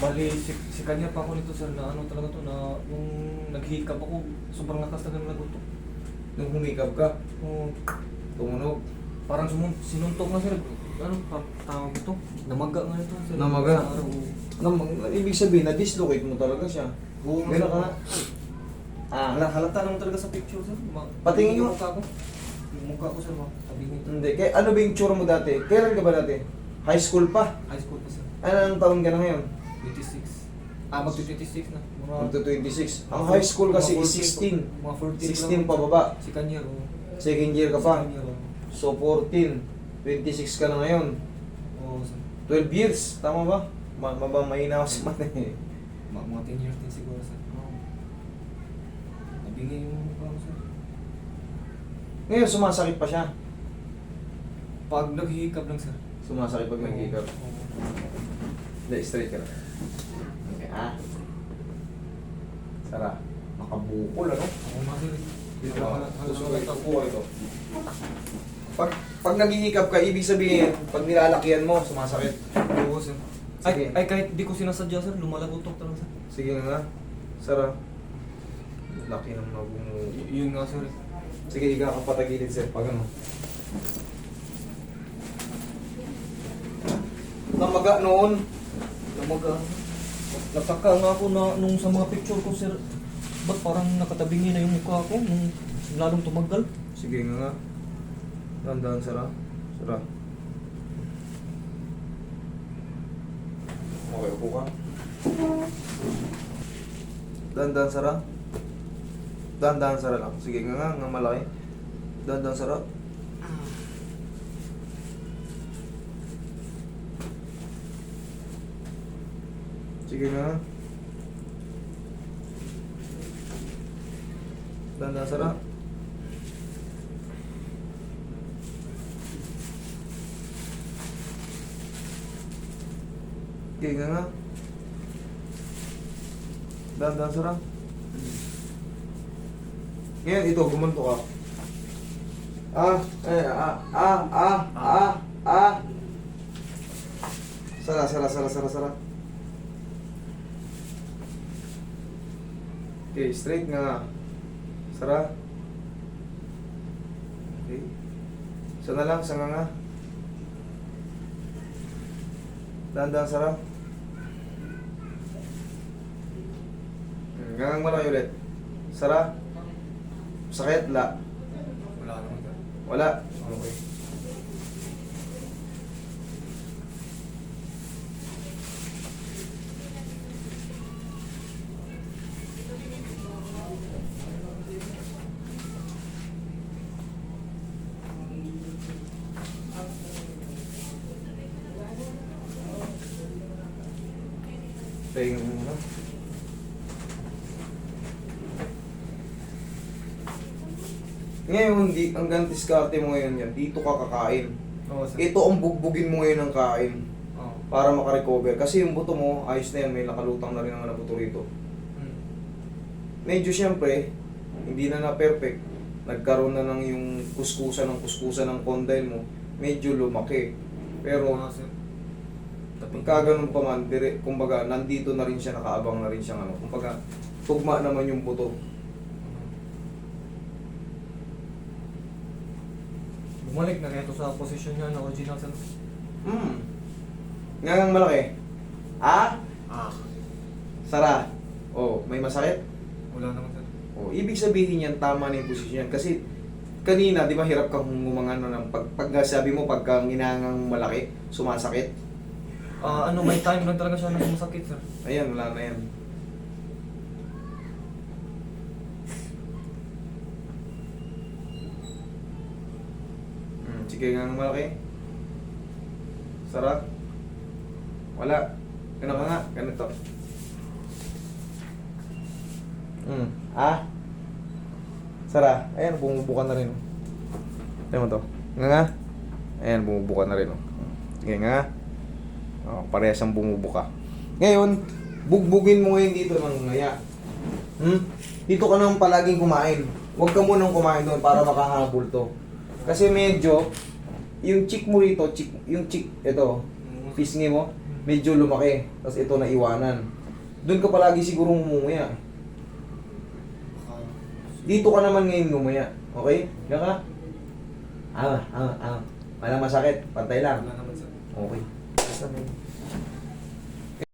Bali, si kanya pa ako nito sir na ano talaga to na yung naghihikap ako, sobrang lakas na ganun nagutok. Nung humikap ka, Oh, tumunog. parang sinuntok na sir. Ano pa tawag ito? Namaga nga ito sir. Namaga? Sa araw, oo. Ibig sabihin, na-dislocate mo talaga siya. Oo, Meron ka sir. nga. Ah, Halata naman talaga sa picture sir. Patingin yung mo. mukha ko. Yung mukha ko sir, sabi nito. hindi. Kaya ano ba yung tsura mo dati? Kailan ka ba dati? High school pa? High school pa sir. Anong taon ka na ngayon? 26. Magto-26 na. Magto 26. Ang high school kasi is 16. Mga 14 16 pa baba. Si kanya, oo. Second year ka pa. Si kanya, oo. So 14. 26 ka na ngayon. Oo, sir. 12 years. Tama ba? Mahina ako sa mata eh. Mga 10 years din siguro sir. Oo. Nabingay yung mukha ko sir. Ngayon, sumasakit pa siya. Pag naghihikap lang sir. Sumasakit pag nag-hiccup. Oo. Hindi, straight ka na. Okay, ah. Sara. Makabukol, ano? Oo nga sir. Dito ka. Susunod ito. Buhay ito. Pag nag-hiccup ka, ibig sabihin, pag nilalakihan mo, sumasakit. Oo sir. Sige. Ay kahit di ko sinasadya sir, lumalagotok talaga sir. Sige nga. Sara. Laki ng nabungo. Yun nga sir. Sige, higa ka patagilid, sir. Pag ano. Namaga noon. Namaga. Nagtaka nga ako na nung sa mga picture ko sir, ba't parang nakatabingi na yung mukha ko nung lalong tumagal? Sige nga. Dahan-dahan, Sara. Sara. Okay, upo ka. Dahan-dahan, Sara. Dahan-dahan, Sara lang. Sige nga, nga malaki. Dahan-dahan, Sara. Sige nga. Dahan-dahan, Sara. Sige nga. Dahan-dahan, Sara. Ngayon, ito, gumanto ka. Sara, Sara, Sara, Sara, Sara. Okay, straight nga. Sara. Okay. Isa na lang, isa nga. Dahan-dahan, Sara. Gangang malaki ulit. Sara. Sakit, la. Wala naman sir. Wala. Okay. Tingnan mo na. Ngayon, hanggang diskarte mo ngayon yan, dito ka kakain. Oo sir. Ito ang bugbugin mo ngayon ng kain Oo. para makarecover. Kasi yung buto mo, ayos na yan, may nakalutang na rin ang buto rito. Hmm. Medyo siyempre, hindi na perfect. Nagkaroon na ng yung kuskusan ng condyle mo, medyo lumaki. Oo Pero, nga sir. pagka ganun pa man, kumbaga, nandito na rin siya, nakaabang na rin siya, ano. Kumbaga, tugma naman yung buto. Bumalik na kaya ito sa posisyon niya na original sir. Ngangang malaki. Ah? Ah. Sara. Oh, may masakit? Wala naman sir. Oh, ibig sabihin yan, tama na yung posisyon yan. Kasi, kanina, di ba, hirap kang humangano ng pag sabi mo, pagka ginangang malaki, sumasakit. May time lang talaga siya na sumasakit sir. Ayan, wala na yan. Sige nga ng malaki. Sara. Wala. Ganun ka nga. Ganito. Sara. Ayan, bumubuka na rin. Tignan mo to. Nga. Ayan, bumubuka na rin. Sige nga. Oh, parehas ang bumubuka. Ngayon, bugbugin mo ngayon dito ng ngaya. Dito ka nang palaging kumain. Huwag ka munang kumain doon para makahabol to. Kasi medyo, yung cheek mo rito, ito, pisngi mo, medyo lumaki. Tapos ito naiwanan. Doon ka palagi siguro mumuya. Dito ka naman ngayon gumaya. Okay? Higa ka. Walang masakit. Pantay lang. Wala naman sir. Okay. Basta may